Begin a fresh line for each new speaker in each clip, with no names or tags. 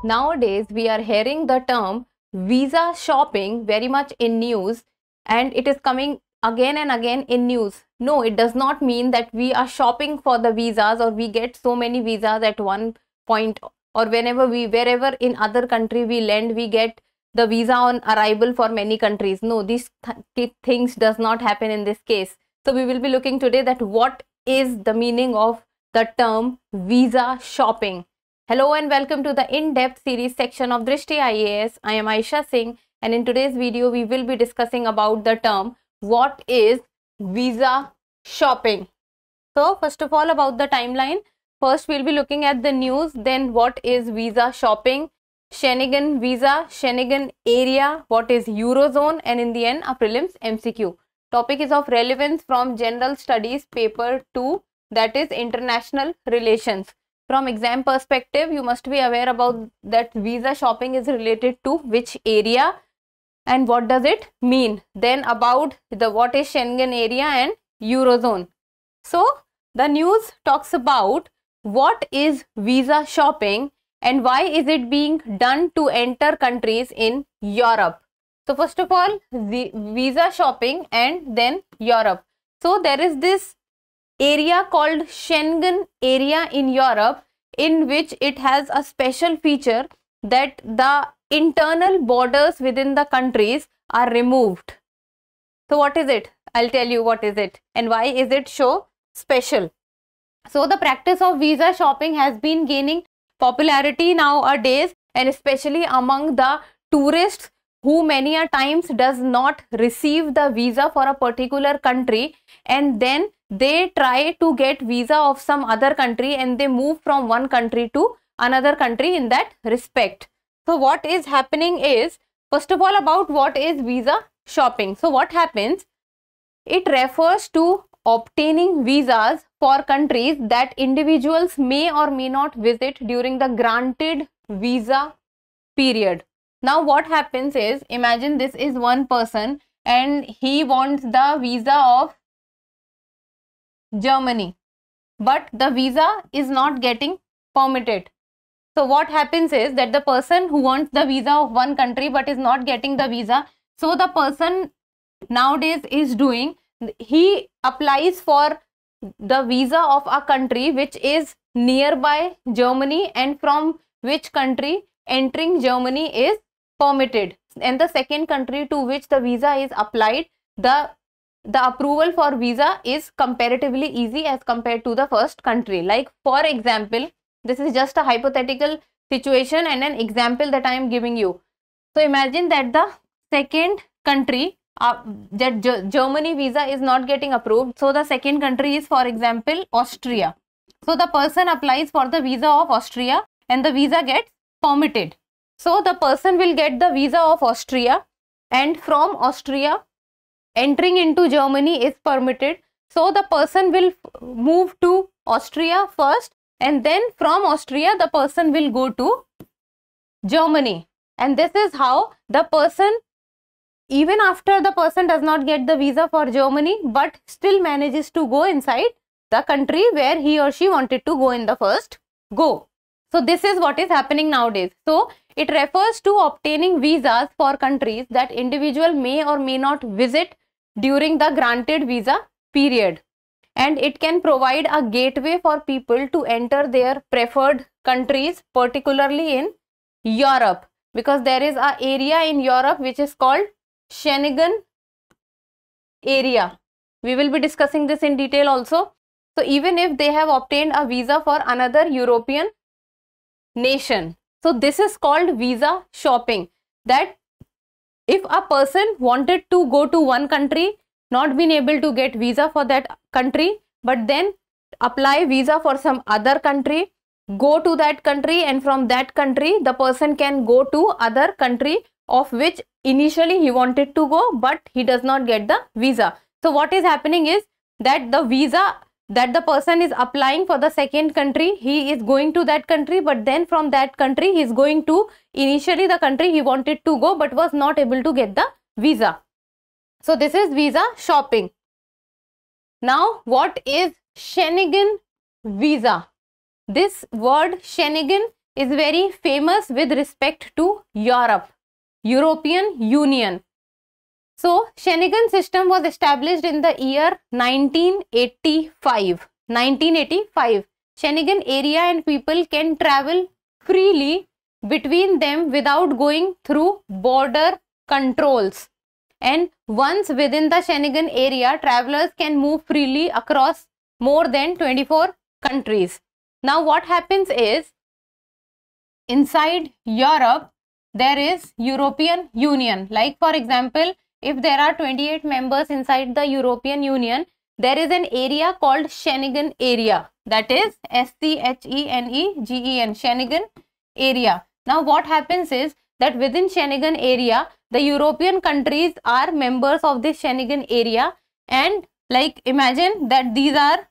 Nowadays, we are hearing the term visa shopping very much in news, and it is coming again and again in news. No, it does not mean that we are shopping for the visas or we get so many visas at one point, or wherever in other country we land, we get the visa on arrival for many countries. No, these things does not happen in this case. So we will be looking today that what is the meaning of the term visa shopping. Hello and welcome to the in-depth series section of Drishti IAS. I am Aisha Singh, and in today's video we will be discussing about the term what is visa shopping. So first of all, about the timeline. First we'll be looking at the news, then what is visa shopping, Schengen Visa, Schengen Area, what is Eurozone, and in the end a prelims MCQ. Topic is of relevance from General Studies paper 2, that is International Relations. From exam perspective, you must be aware about that visa shopping is related to which area and what does it mean. Then about the what is Schengen Area and Eurozone. So the news talks about what is visa shopping and why is it being done to enter countries in Europe. So first of all, the visa shopping and then Europe. So there is this area called Schengen Area in Europe, in which it has a special feature that the internal borders within the countries are removed. So what is it? I'll tell you what is it and why is it so special. So the practice of visa shopping has been gaining popularity nowadays, and especially among the tourists who many a times does not receive the visa for a particular country, and then they try to get visa of some other country and they move from one country to another country in that respect. So what is happening is, first of all, about what is visa shopping. So what happens? It refers to obtaining visas for countries that individuals may or may not visit during the granted visa period. Now what happens is, imagine this is one person and he wants the visa of Germany, but the visa is not getting permitted. So what happens is that the person who wants the visa of one country but is not getting the visa, so the person nowadays is doing, he applies for the visa of a country which is nearby Germany and from which country entering Germany is permitted, and the second country to which the visa is applied, the approval for visa is comparatively easy as compared to the first country. Like for example, this is just a hypothetical situation and an example that I am giving you. So imagine that the second country, that Germany visa is not getting approved. So the second country is, for example, Austria. So the person applies for the visa of Austria and the visa gets permitted. So the person will get the visa of Austria, and from Austria entering into Germany is permitted. So the person will move to Austria first, and then from Austria the person will go to Germany. And this is how the person, even after the person does not get the visa for Germany, but still manages to go inside the country where he or she wanted to go in the first go. So this is what is happening nowadays. So it refers to obtaining visas for countries that individual may or may not visit during the granted visa period, and it can provide a gateway for people to enter their preferred countries, particularly in Europe, because there is an area in Europe which is called Schengen Area. We will be discussing this in detail also. So even if they have obtained a visa for another European nation, so this is called visa shopping. That if a person wanted to go to one country, not been able to get visa for that country, but then apply visa for some other country, go to that country, and from that country the person can go to other country of which initially he wanted to go, but he does not get the visa. So what is happening is that the visa that the person is applying for the second country, he is going to that country, but then from that country he is going to initially the country he wanted to go but was not able to get the visa. So this is visa shopping. Now what is Schengen Visa? This word Schengen is very famous with respect to Europe, European Union. So, Schengen system was established in the year 1985. 1985. Schengen area and people can travel freely between them without going through border controls. And once within the Schengen area, travelers can move freely across more than 24 countries. Now, what happens is, inside Europe, there is European Union. Like for example, if there are 28 members inside the European Union, there is an area called Schengen Area. That is SCHENEGEN, Schengen Area. Now, what happens is that within Schengen Area, the European countries are members of this Schengen Area, and like imagine that these are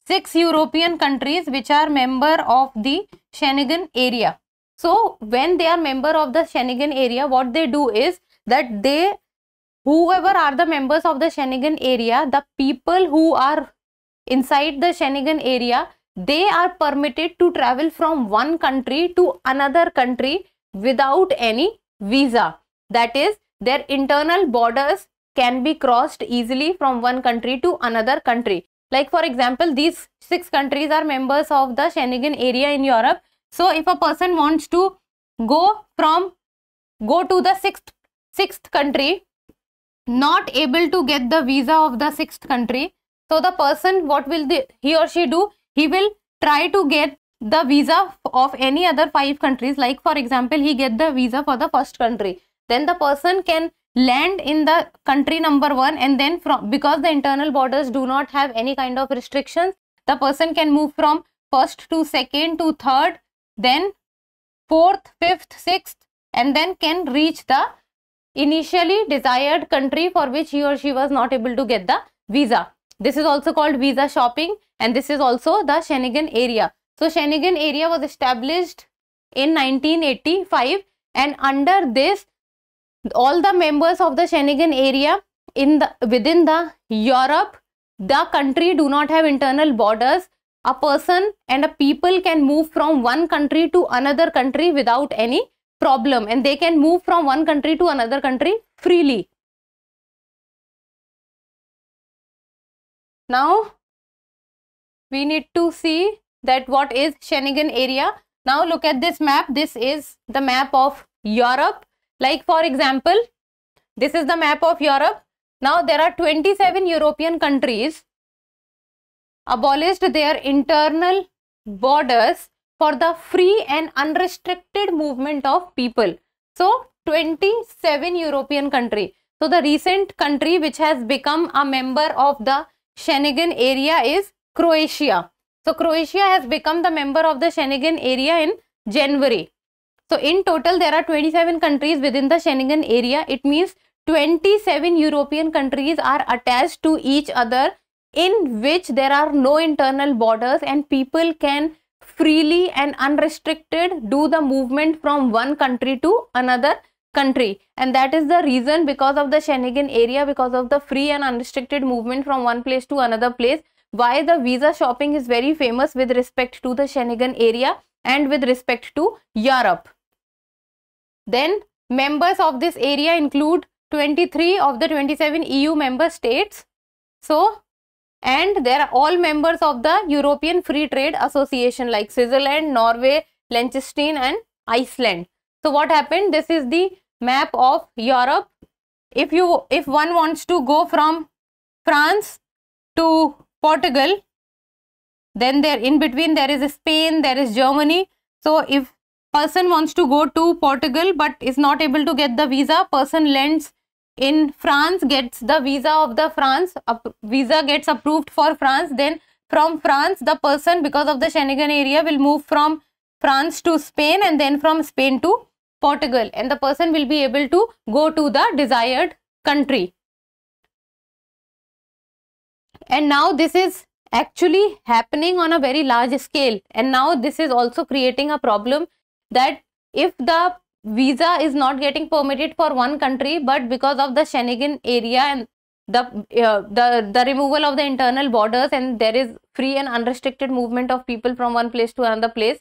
6 European countries which are member of the Schengen Area. So, when they are member of the Schengen Area, what they do is that whoever are the members of the Schengen Area, the people who are inside the Schengen Area, they are permitted to travel from one country to another country without any visa. That is, their internal borders can be crossed easily from one country to another country. Like for example, these 6 countries are members of the Schengen Area in Europe. So, if a person wants to go to the sixth country, not able to get the visa of the 6th country, so the person, what will he or she do? He will try to get the visa of any other 5 countries. Like for example, he get the visa for the first country. Then the person can land in the country number 1, and then because the internal borders do not have any kind of restrictions, the person can move from first to second to third, then 4th, 5th, 6th, and then can reach the initially desired country for which he or she was not able to get the visa. This is also called visa shopping, and this is also the Schengen Area. So, Schengen Area was established in 1985, and under this, all the members of the Schengen Area within the Europe, the country do not have internal borders. A person and a people can move from one country to another country without any problem, and they can move from one country to another country freely. Now, we need to see that what is Schengen Area. Now, look at this map. This is the map of Europe. Like for example, this is the map of Europe. Now, there are 27 European countries abolished their internal borders for the free and unrestricted movement of people. So, 27 European countries. So, the recent country which has become a member of the Schengen Area is Croatia. So, Croatia has become the member of the Schengen Area in January. So, in total, there are 27 countries within the Schengen Area. It means 27 European countries are attached to each other, in which there are no internal borders, and people can freely and unrestricted do the movement from one country to another country. And that is the reason, because of the Schengen Area, because of the free and unrestricted movement from one place to another place, why the visa shopping is very famous with respect to the Schengen Area and with respect to Europe. Then members of this area include 23 of the 27 EU member states. So, and they are all members of the European Free Trade Association, like Switzerland, Norway, Liechtenstein and Iceland. So, what happened? This is the map of Europe. If one wants to go from France to Portugal, then there in between there is Spain, there is Germany. So, if person wants to go to Portugal but is not able to get the visa, person lands in France, gets the visa of the France, visa gets approved for France. Then from France, the person, because of the Schengen Area, will move from France to Spain, and then from Spain to Portugal, and the person will be able to go to the desired country. And now this is actually happening on a very large scale, and now this is also creating a problem that if the visa is not getting permitted for one country, but because of the Schengen Area and the removal of the internal borders, and there is free and unrestricted movement of people from one place to another place.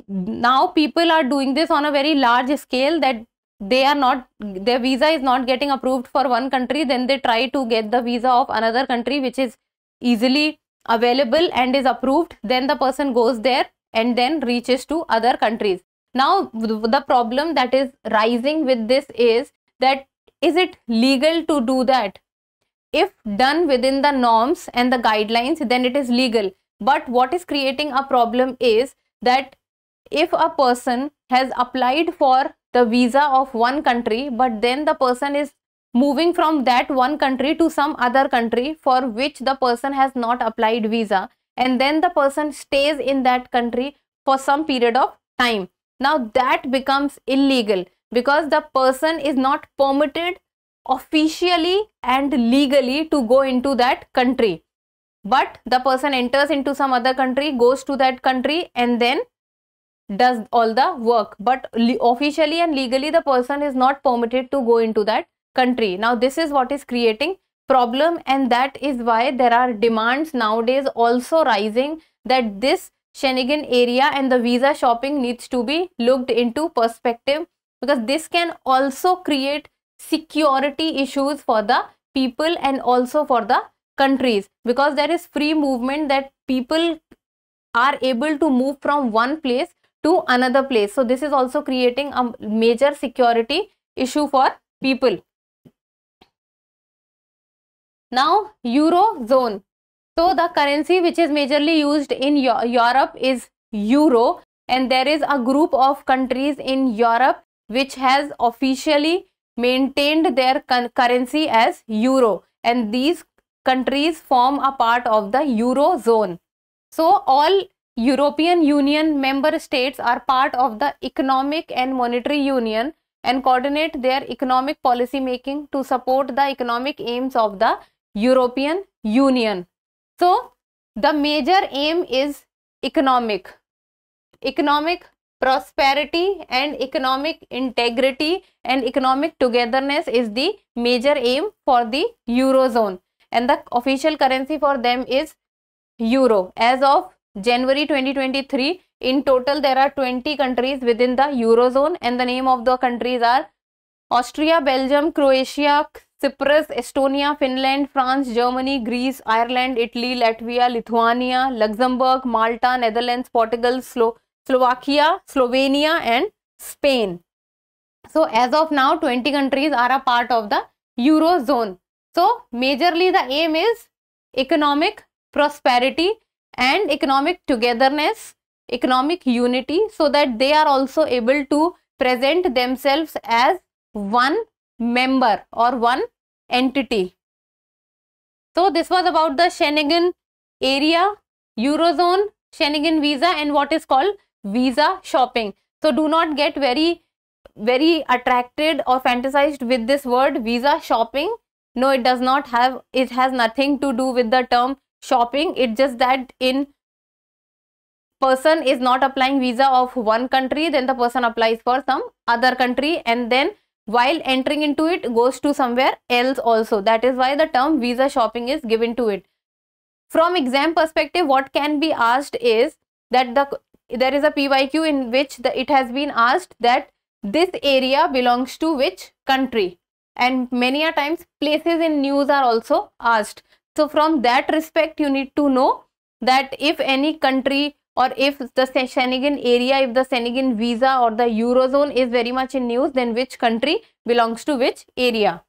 Now people are doing this on a very large scale, that their visa is not getting approved for one country, then they try to get the visa of another country which is easily available and is approved. Then the person goes there and then reaches to other countries. Now the problem that is rising with this is that, is it legal to do that? If done within the norms and the guidelines, then it is legal. But what is creating a problem is that if a person has applied for the visa of one country, but then the person is moving from that one country to some other country for which the person has not applied visa, and then the person stays in that country for some period of time. Now that becomes illegal, because the person is not permitted officially and legally to go into that country, but the person enters into some other country, goes to that country and then does all the work, but officially and legally the person is not permitted to go into that country. Now this is what is creating problem, and that is why there are demands nowadays also rising that this Schengen area and the visa shopping needs to be looked into perspective, because this can also create security issues for the people and also for the countries, because there is free movement, that people are able to move from one place to another place. So this is also creating a major security issue for people. Now Eurozone. So the currency which is majorly used in Europe is Euro, and there is a group of countries in Europe which has officially maintained their currency as Euro, and these countries form a part of the Eurozone. So all European Union member states are part of the Economic and Monetary Union and coordinate their economic policy making to support the economic aims of the European Union. So the major aim is economic prosperity and economic integrity and economic togetherness is the major aim for the Eurozone, and the official currency for them is Euro. As of January 2023, in total there are 20 countries within the Eurozone, and the name of the countries are Austria, Belgium, Croatia, Cyprus, Estonia, Finland, France, Germany, Greece, Ireland, Italy, Latvia, Lithuania, Luxembourg, Malta, Netherlands, Portugal, Slovakia, Slovenia and Spain. So as of now 20 countries are a part of the Eurozone. So majorly the aim is economic prosperity and economic togetherness, economic unity, so that they are also able to present themselves as one member or one entity. So this was about the Schengen area, Eurozone, Schengen visa and what is called visa shopping. So do not get very attracted or fantasized with this word visa shopping. No, it does not have, it has nothing to do with the term shopping. It's just that in person is not applying visa of one country, then the person applies for some other country, and then while entering into it goes to somewhere else also. That is why the term visa shopping is given to it. From exam perspective, what can be asked is that there is a PYQ in which it has been asked that this area belongs to which country, and many a times places in news are also asked. So from that respect you need to know that if any country or if the Schengen area, if the Schengen visa or the Eurozone is very much in news, then which country belongs to which area.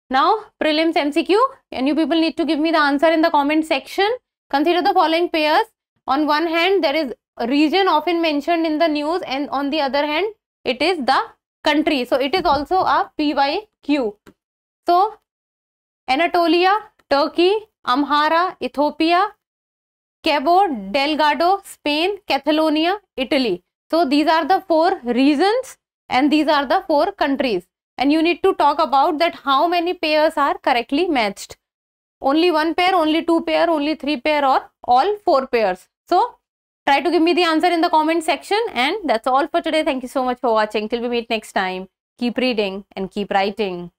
Now prelims MCQ, and you people need to give me the answer in the comment section. Consider the following pairs. On one hand there is a region often mentioned in the news, and on the other hand it is the country. So it is also a PYQ. So Anatolia, Turkey, Amhara, Ethiopia, Cabo Delgado, Spain, Catalonia, Italy. So these are the 4 regions and these are the 4 countries, and you need to talk about that how many pairs are correctly matched. Only 1 pair, only 2 pair, only 3 pair, or all 4 pairs. So try to give me the answer in the comment section, and that's all for today. Thank you so much for watching. Till we meet next time, keep reading and keep writing.